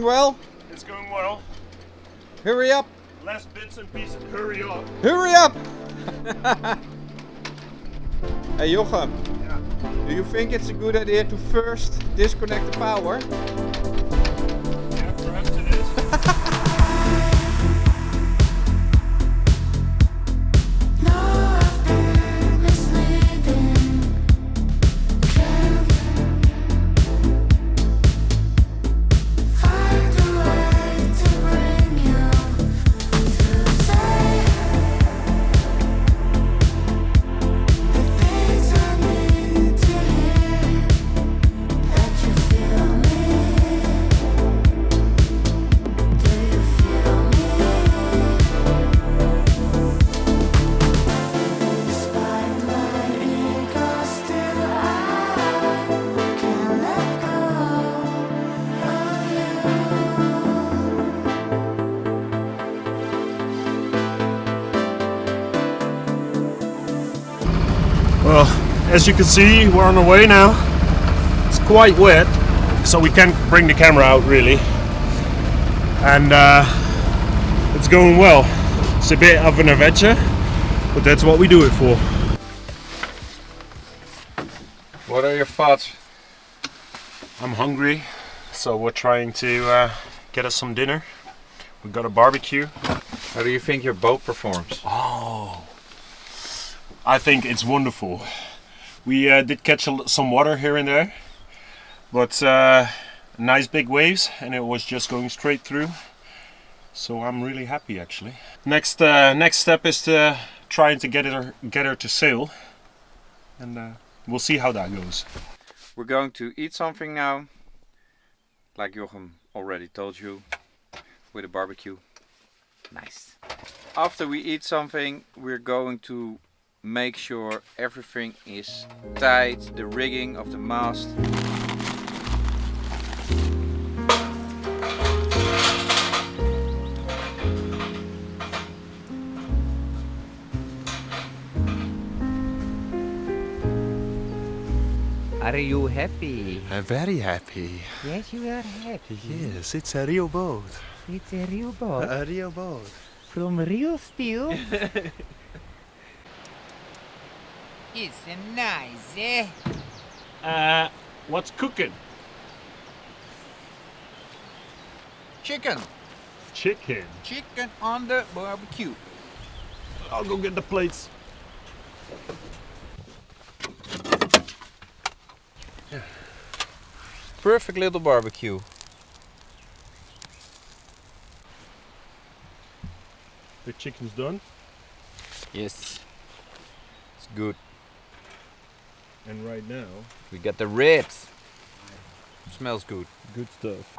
going well? It's going well. Hurry up! Last bits and pieces, hurry up. Hurry up! Hey Jochem, Yeah. do you think it's a good idea to first disconnect the power? Yeah, perhaps it is. Well, as you can see, we're on our way now. It's quite wet, so we can't bring the camera out really. And it's going well. It's a bit of an adventure, but that's what we do it for. What are your thoughts? I'm hungry, so we're trying to get us some dinner. We got a barbecue. How do you think your boat performs? Oh, I think it's wonderful. We did catch some water here and there, but nice big waves, and it was just going straight through. So I'm really happy actually. Next step is to trying to get her to sail, and we'll see how that goes. We're going to eat something now, like Jochem already told you, with a barbecue. Nice. After we eat something, we're going to make sure everything is tight, the rigging of the mast. Are you happy? I'm very happy. Yes, you are happy. Yes, it's a real boat. It's a real boat. A real boat. From real steel. It's nice, eh? What's cooking? Chicken. Chicken. Chicken on the barbecue. I'll go get the plates. Perfect little barbecue. The chicken's done. Yes. It's good. And right now, We got the ribs. Smells good. good stuff.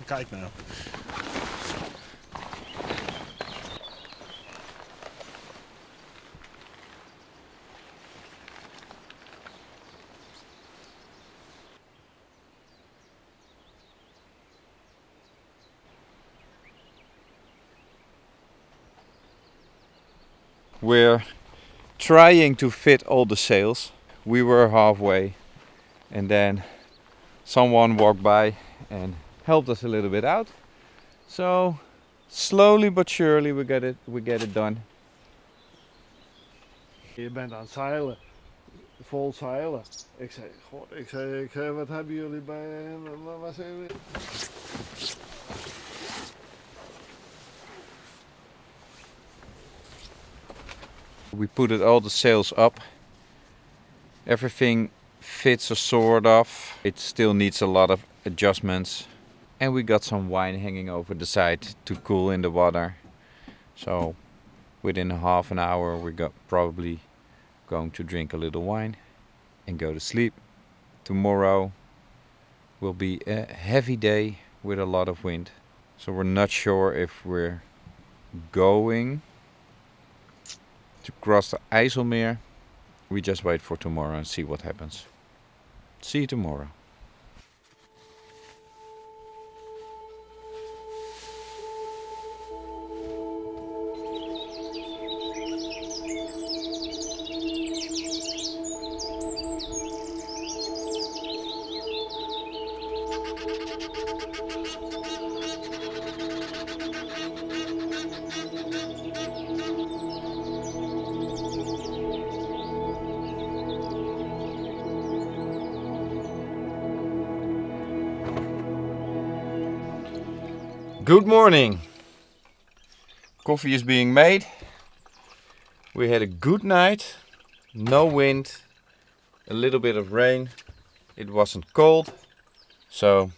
Kijk nou. We're trying to fit all the sails. We were halfway and then someone walked by and helped us a little bit out. So slowly but surely we get it done. Je bent aan het zeilen, vol zeilen. Ik zei, wat hebben jullie bij, waar zijn jullie? We put all the sails up. Everything fits a sort of. It still needs a lot of adjustments. And we got some wine hanging over the side to cool in the water. So within a half an hour we're probably going to drink a little wine and go to sleep. Tomorrow will be a heavy day with a lot of wind. So we're not sure if we're going to cross the IJsselmeer. We just wait for tomorrow and see what happens. See you tomorrow. Good morning. Coffee is being made. We had a good night. No wind. A little bit of rain. It wasn't cold. So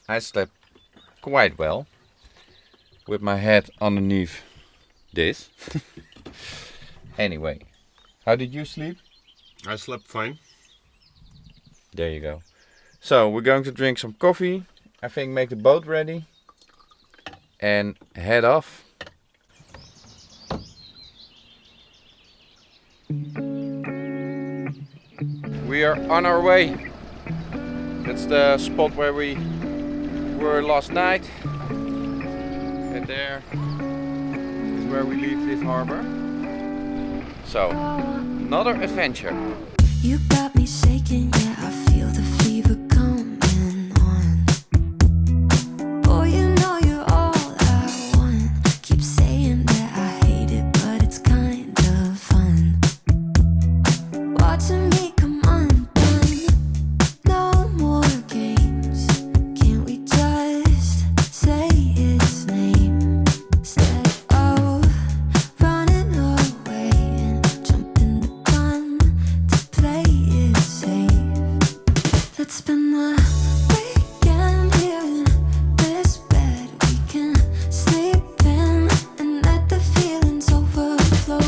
I slept quite well. With my head underneath this. Anyway, how did you sleep? I slept fine. There you go. So we're going to drink some coffee. I think make the boat ready. And head off. We are on our way. That's the spot where we were last night. And there is where we leave this harbor. So, another adventure. You got me shaking, yeah, I feel the fever coming on. Boy, you know you're all I want. Keep saying that I hate it, but it's kind of fun. Watching me come undone. No more games. Can't we just say its name? Instead of running away and jumping the gun to play it safe. Let's spend the weekend here in this bed we can sleep in and let the feelings overflow.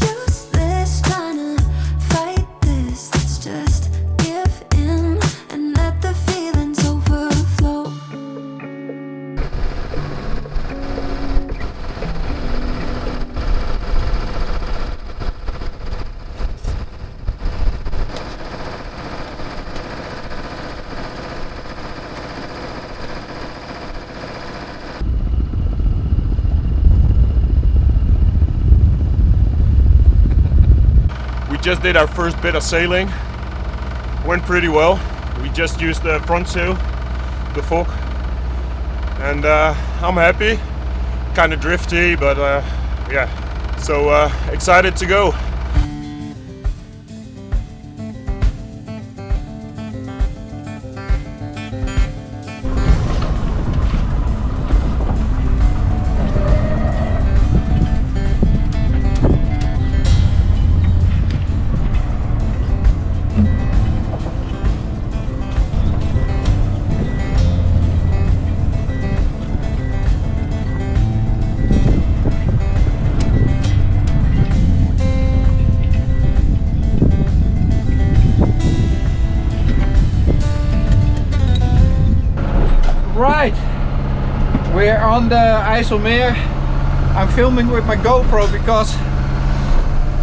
Useless trying to fight this. Let's just give in and let the feelings overflow. We just did our first bit of sailing. Went pretty well. We just used the front sail, the fork, and I'm happy. Kind of drifty, but yeah. So excited to go. Right, we're on the IJsselmeer. I'm filming with my GoPro because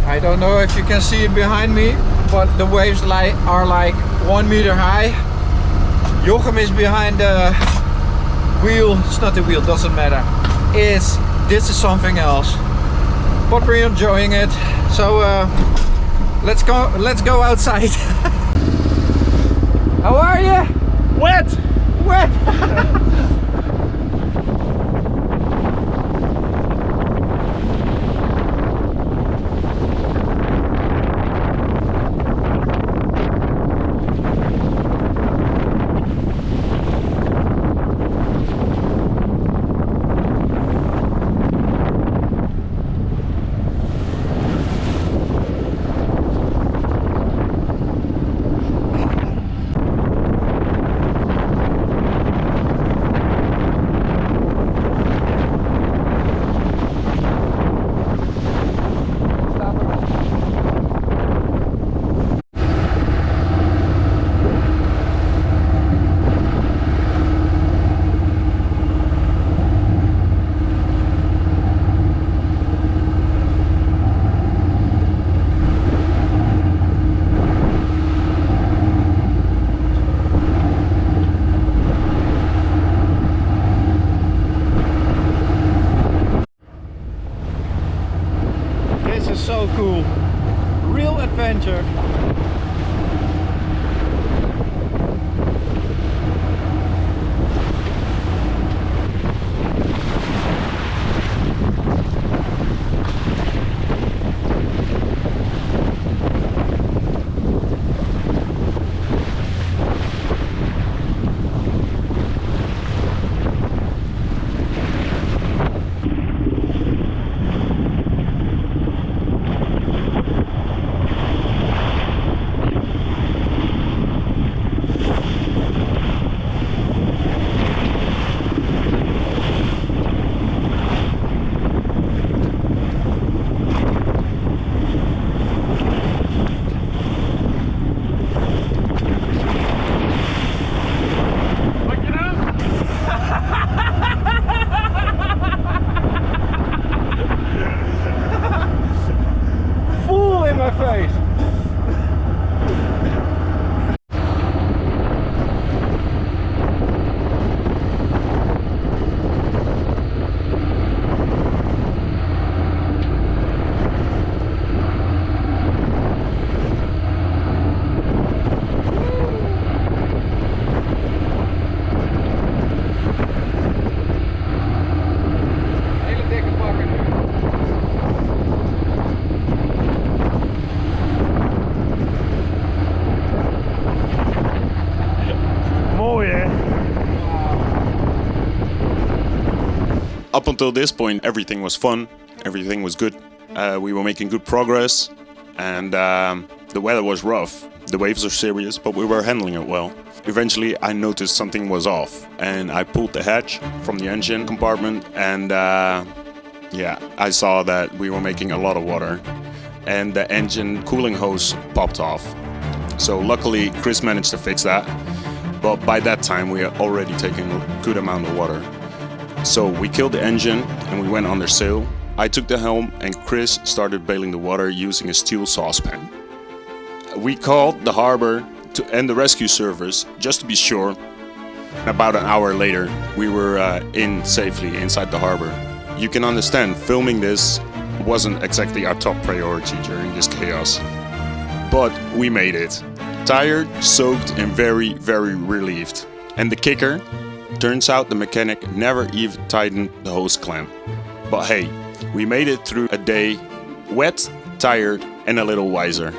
I don't know if you can see it behind me, but the waves are like 1 meter high. Jochem is behind the wheel. It's not the wheel, doesn't matter. This is something else, but we're enjoying it. So let's go outside. How are you? Wet! Wet. Full in my face. Hele dikke bakken nu. Mooi hè? Up until this point, everything was fun, everything was good. We were making good progress, and the weather was rough. The waves are serious, but we were handling it well. Eventually, I noticed something was off, and I pulled the hatch from the engine compartment, and yeah, I saw that we were making a lot of water, and the engine cooling hose popped off. So luckily, Chris managed to fix that, but by that time, we had already taken a good amount of water. So we killed the engine and we went under sail. I took the helm and Chris started bailing the water using a steel saucepan. We called the harbor and the rescue service just to be sure. About an hour later, we were in safely inside the harbor. You can understand, filming this wasn't exactly our top priority during this chaos. But we made it. Tired, soaked and very, very relieved. And the kicker? Turns out the mechanic never even tightened the hose clamp. But hey, we made it through a day wet, tired and a little wiser.